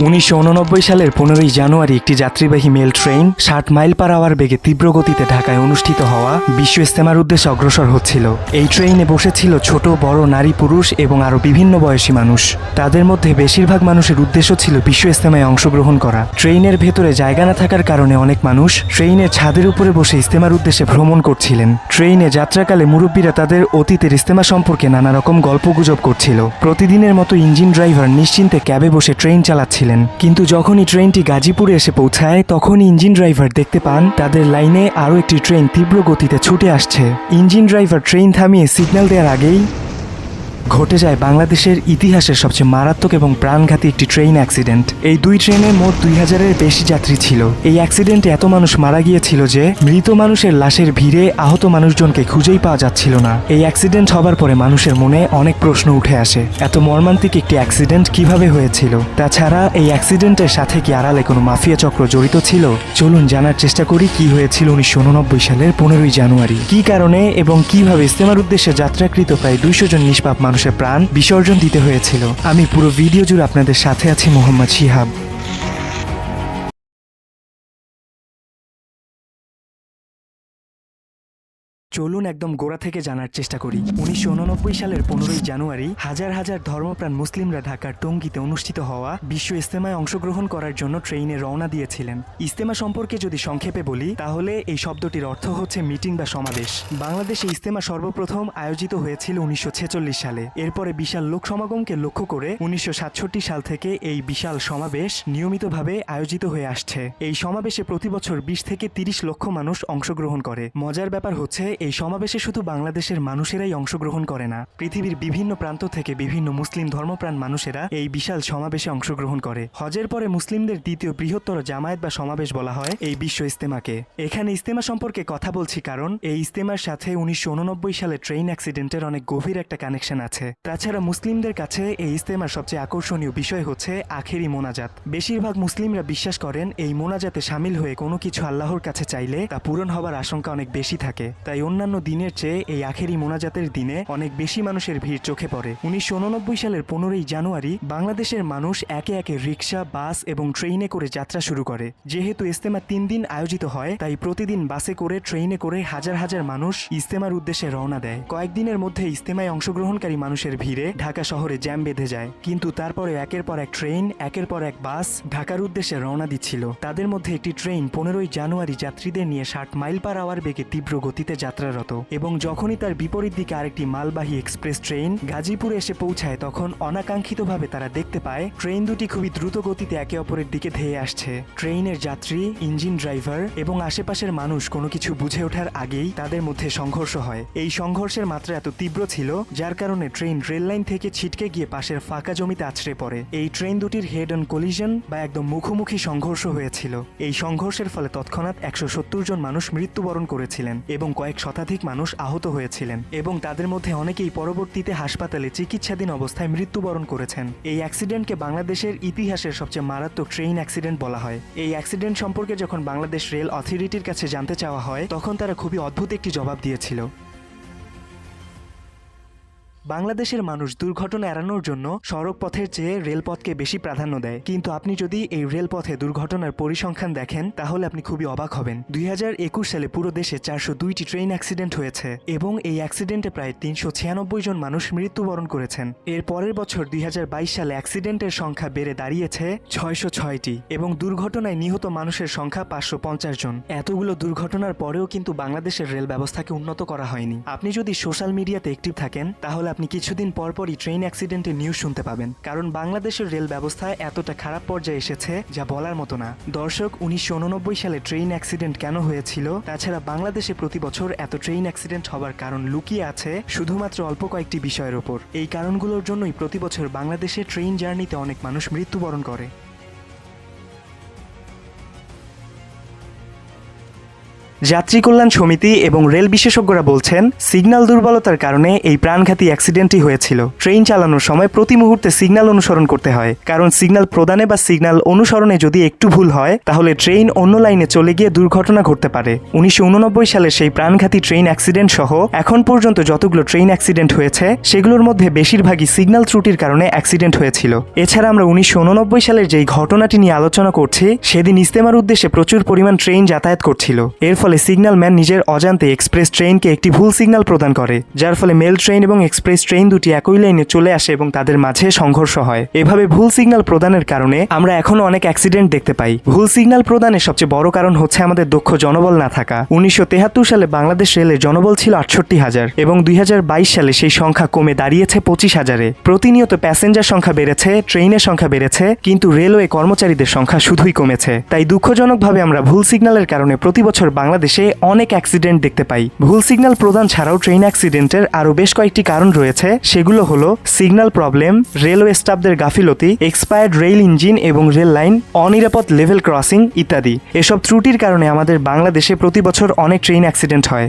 1989 সালের 15ই জানুয়ারি একটি যাত্রীবাহী mail train 60 mile per hour বেগে তীব্র গতিতে ঢাকায় অনুষ্ঠিত হওয়া বিশ্ব ইজতেমার উদ্দেশ্যে অগ্রসর হচ্ছিল। এই ট্রেনে বসেছিল ছোট বড় নারী পুরুষ এবং আরও বিভিন্ন বয়সী মানুষ। তাদের মধ্যে বেশিরভাগ মানুষের উদ্দেশ্য ছিল বিশ্ব ইজতেমায় অংশগ্রহণ করা। ট্রেনের ভেতরে জায়গা না থাকার কারণে অনেক মানুষ ট্রেনের ছাদের উপরে বসে ইজতেমার উদ্দেশ্যে ভ্রমণ করছিলেন। ট্রেনে যাত্রাকালে মুরব্বীরা তাদের অতীতের ইজতেমা সম্পর্কে নানা রকম গল্পগুজব করছিল। প্রতিদিনের মতো ইঞ্জিন ড্রাইভার নিশ্চিন্তে ক্যাবে বসে ট্রেন চালাচ্ছিলেন। কিন্তু যখনই ট্রেনটি গাজীপুরে এসে পৌঁছায় তখনই ইঞ্জিন ড্রাইভার দেখতে পান তাদের লাইনে আরও একটি ট্রেন তীব্র গতিতে ছুটে আসছে। ইঞ্জিন ড্রাইভার ট্রেন থামিয়ে সিগন্যাল দেওয়ার আগেই ঘটে যায় বাংলাদেশের ইতিহাসের সবচেয়ে মারাত্মক এবং প্রাণঘাতী একটি ট্রেন অ্যাক্সিডেন্ট। এই দুই ট্রেনে মোট 2000-এর বেশি যাত্রী ছিল। এই অ্যাক্সিডেন্টে এত মানুষ মারা গিয়েছিল যে মৃত মানুষের লাশের ভিড়ে আহত মানুষজনকে খুঁজেই পাওয়া যাচ্ছিল না। এই অ্যাক্সিডেন্ট হবার পরে মানুষের মনে অনেক প্রশ্ন উঠে আসে, এত মর্মান্তিক একটি অ্যাক্সিডেন্ট কিভাবে হয়েছিল? তাছাড়া এই অ্যাক্সিডেন্টের সাথে কি আড়ালে কোনো মাফিয়া চক্র জড়িত ছিল? চলুন জানার চেষ্টা করি কি হয়েছিল 1989 সালের 15ই জানুয়ারি। কি কারণে এবং কিভাবে ইজতেমার উদ্দেশ্যে যাত্রাকৃত প্রায় 200 জন নিষ্পাপ মানুষের প্রাণ বিসর্জন দিতে হয়েছিল। আমি পুরো ভিডিও জুড়ে আপনাদের সাথে আছি মোহাম্মদ শিহাব। চলুন একদম গোড়া থেকে জানার চেষ্টা করি। 1989 সালের 15ই জানুয়ারি হাজার হাজার ধর্মপ্রাণ মুসলিমরা ঢাকার টঙ্গীতে অনুষ্ঠিত হওয়া বিশ্ব ইজতেমায় অংশগ্রহণ করার জন্য ট্রেনে রওনা দিয়েছিলেন। ইজতেমা সম্পর্কে যদি সংক্ষেপে বলি তাহলে এই শব্দটির অর্থ হচ্ছে মিটিং বা সমাবেশ। বাংলাদেশে ইজতেমা সর্বপ্রথম আয়োজিত হয়েছিল 1946 সালে। এরপরে বিশাল লোক সমাগমকে লক্ষ্য করে 1967 সাল থেকে এই বিশাল সমাবেশ নিয়মিতভাবে আয়োজিত হয়ে আসছে। এই সমাবেশে প্রতি বছর 20 থেকে 30 লক্ষ মানুষ অংশগ্রহণ করে। মজার ব্যাপার হচ্ছে এই সমাবেশে শুধু বাংলাদেশের মানুষেরাই অংশগ্রহণ করে না, পৃথিবীর বিভিন্ন প্রান্ত থেকে বিভিন্ন মুসলিম ধর্মপ্রাণ মানুষেরা এই বিশাল সমাবেশে অংশগ্রহণ করে। হজের পরে মুসলিমদের দ্বিতীয় বৃহত্তর জামায়াত বা সমাবেশ বলা হয় এই বিশ্ব ইজতেমাকে। এখানে ইজতেমা সম্পর্কে কথা বলছি কারণ এই ইজতেমার সাথে 1989 সালে ট্রেন অ্যাক্সিডেন্টের অনেক গভীর একটা কানেকশন আছে। তাছাড়া মুসলিমদের কাছে এই ইজতেমার সবচেয়ে আকর্ষণীয় বিষয় হচ্ছে আখেরি মোনাজাত। বেশিরভাগ মুসলিমরা বিশ্বাস করেন এই মোনাজাতে সামিল হয়ে কোনো কিছু আল্লাহর কাছে চাইলে তা পূরণ হবার আশঙ্কা অনেক বেশি থাকে। তাই অন্যান্য দিনের চেয়ে এই আখেরি মোনাজাতের দিনে অনেক বেশি মানুষের ভিড় চোখে পড়ে। 1989 সালের 15ই জানুয়ারি বাংলাদেশের মানুষ একে একে রিক্সা, বাস এবং ট্রেনে করে যাত্রা শুরু করে। যেহেতু ইজতেমা 3 দিন আয়োজিত হয় তাই প্রতিদিন বাসে করে ট্রেনে করে হাজার হাজার মানুষ ইজতেমার উদ্দেশ্যে রওনা দেয়। কয়েকদিনের মধ্যে ইজতেমায় অংশগ্রহণকারী মানুষের ভিড়ে ঢাকা শহরে জ্যাম বেঁধে যায়। কিন্তু তারপরে একের পর এক ট্রেন, একের পর এক বাস ঢাকার উদ্দেশ্যে রওনা দিচ্ছিল। তাদের মধ্যে একটি ট্রেন 15ই জানুয়ারি যাত্রীদের নিয়ে 60 মাইল পার আওয়ার বেগে তীব্র গতিতে যাত্রারত। এবং যখনই তার বিপরীত দিকে আরেকটি মালবাহী এক্সপ্রেস ট্রেন গাজীপুরে এসে পৌঁছায় তখন অনাকাঙ্ক্ষিতভাবে তারা দেখতে পায় ট্রেন দুটি খুবই দ্রুত গতিতে একে অপরের দিকে ধেয়ে আসছে। ট্রেনের যাত্রী, ইঞ্জিন ড্রাইভার এবং আশেপাশের মানুষ কোনো কিছু বুঝে ওঠার আগেই তাদের মধ্যে সংঘর্ষ হয়। এই সংঘর্ষের মাত্রা এত তীব্র ছিল যার কারণে ট্রেন রেল লাইন থেকে ছিটকে গিয়ে পাশের ফাঁকা জমিতে আছড়ে পড়ে। এই ট্রেন দুটির হেড অন কলিশন বা একদম মুখোমুখি সংঘর্ষ হয়েছিল। এই সংঘর্ষের ফলে তৎক্ষণাৎ 170 জন মানুষ মৃত্যুবরণ করেছিলেন এবং কয়েক শতাধিক মানুষ আহত হয়েছিলেন এবং তাদের মধ্যে অনেকেই পরবর্তীতে হাসপাতালে চিকিৎসাধীন অবস্থায় মৃত্যুবরণ করেছেন। এই অ্যাক্সিডেন্টকে বাংলাদেশের ইতিহাসের সবচেয়ে মারাত্মক ট্রেন অ্যাক্সিডেন্ট বলা হয়। এই অ্যাক্সিডেন্ট সম্পর্কে যখন বাংলাদেশ রেল অথরিটির কাছে জানতে চাওয়া হয় তখন তারা খুবই অদ্ভুত একটি জবাব দিয়েছিল। বাংলাদেশের মানুষ দুর্ঘটনা এড়ানোর জন্য সড়ক পথের চেয়ে রেলপথকে বেশি প্রাধান্য দেয়। কিন্তু আপনি যদি এই রেলপথে দুর্ঘটনার পরিসংখ্যান দেখেন তাহলে আপনি খুবই অবাক হবেন। 2021 সালে পুরো দেশে 402টি ট্রেন অ্যাক্সিডেন্ট হয়েছে এবং এই অ্যাক্সিডেন্টে প্রায় 396 জন মানুষ মৃত্যুবরণ করেছেন। এর পরের বছর 2022 সালে অ্যাক্সিডেন্টের সংখ্যা বেড়ে দাঁড়িয়েছে 606টি এবং দুর্ঘটনায় নিহত মানুষের সংখ্যা 550 জন। এতগুলো দুর্ঘটনার পরেও কিন্তু বাংলাদেশের রেল ব্যবস্থাকে উন্নত করা হয়নি। আপনি যদি সোশ্যাল মিডিয়াতে অ্যাক্টিভ থাকেন তাহলে আপনি কিছুদিন পরপরই ট্রেন অ্যাক্সিডেন্টের নিউজ শুনতে পাবেন, কারণ বাংলাদেশের রেল ব্যবস্থা এতটা খারাপ পর্যায়ে এসেছে যা বলার মতো না। দর্শক, 1989 সালে ট্রেন অ্যাক্সিডেন্ট কেন হয়েছিল, তাছাড়া বাংলাদেশে প্রতি বছর এত ট্রেন অ্যাক্সিডেন্ট হবার কারণ লুকিয়ে আছে শুধুমাত্র অল্প কয়েকটি বিষয়ের ওপর। এই কারণগুলোর জন্যই প্রতি বছর বাংলাদেশে ট্রেন জার্নিতে অনেক মানুষ মৃত্যুবরণ করে। যাত্রী কল্যাণ সমিতি এবং রেল বিশেষজ্ঞরা বলছেন সিগন্যাল দুর্বলতার কারণে এই প্রাণঘাতী অ্যাক্সিডেন্টটি হয়েছিল। ট্রেন চালানোর সময় প্রতি মুহূর্তে সিগন্যাল অনুসরণ করতে হয়, কারণ সিগন্যাল প্রদানে বা সিগন্যাল অনুসরণে যদি একটু ভুল হয় তাহলে ট্রেন অন্য লাইনে চলে গিয়ে দুর্ঘটনা ঘটতে পারে। 1989 সালে সেই প্রাণঘাতী ট্রেন অ্যাক্সিডেন্ট সহ এখন পর্যন্ত যতগুলো ট্রেন অ্যাক্সিডেন্ট হয়েছে সেগুলোর মধ্যে বেশিরভাগই সিগন্যাল ত্রুটির কারণে অ্যাক্সিডেন্ট হয়েছিল। এছাড়া আমরা 1989 সালের যেই ঘটনাটি নিয়ে আলোচনা করছি সেদিন ইজতেমার উদ্দেশ্যে প্রচুর পরিমাণ ট্রেন যাতায়াত করছিল। এর ফলে সিগন্যাল ম্যান নিজের অজান্তে এক্সপ্রেস ট্রেনকে একটি ভুল সিগন্যাল প্রদান করে, যার ফলে মেল ট্রেন এবং এক্সপ্রেস ট্রেন দুটি একই লাইনে চলে আসে এবং তাদের মাঝে সংঘর্ষ হয়। এভাবে ভুল সিগন্যাল প্রদানের কারণে আমরা এখনো অনেক অ্যাক্সিডেন্ট দেখতে পাই। ভুল সিগন্যাল প্রদানের সবচেয়ে বড় কারণ হচ্ছে আমাদের দক্ষ জনবল না থাকা। 1973 সালে বাংলাদেশ রেলের জনবল ছিল 68,000 এবং 2022 সালে সেই সংখ্যা কমে দাঁড়িয়েছে 25,000-এ। প্রতিনিয়ত প্যাসেঞ্জার সংখ্যা বেড়েছে, ট্রেনের সংখ্যা বেড়েছে, কিন্তু রেলওয়ে কর্মচারীদের সংখ্যা শুধুই কমেছে। তাই দুঃখজনকভাবে আমরা ভুল সিগন্যালের কারণে প্রতি বছর বাংলাদেশে অনেক অ্যাক্সিডেন্ট দেখতে পাই। ভুল সিগন্যাল প্রদান ছাড়াও ট্রেন অ্যাক্সিডেন্টের আরও বেশ কয়েকটি কারণ রয়েছে। সেগুলো হলো সিগন্যাল প্রবলেম, রেলওয়ে স্টাফদের গাফিলতি, এক্সপায়ার্ড রেল ইঞ্জিন এবং রেল লাইন, অনিরাপদ লেভেল ক্রসিং ইত্যাদি। এসব ত্রুটির কারণে আমাদের বাংলাদেশে প্রতি বছর অনেক ট্রেন অ্যাক্সিডেন্ট হয়।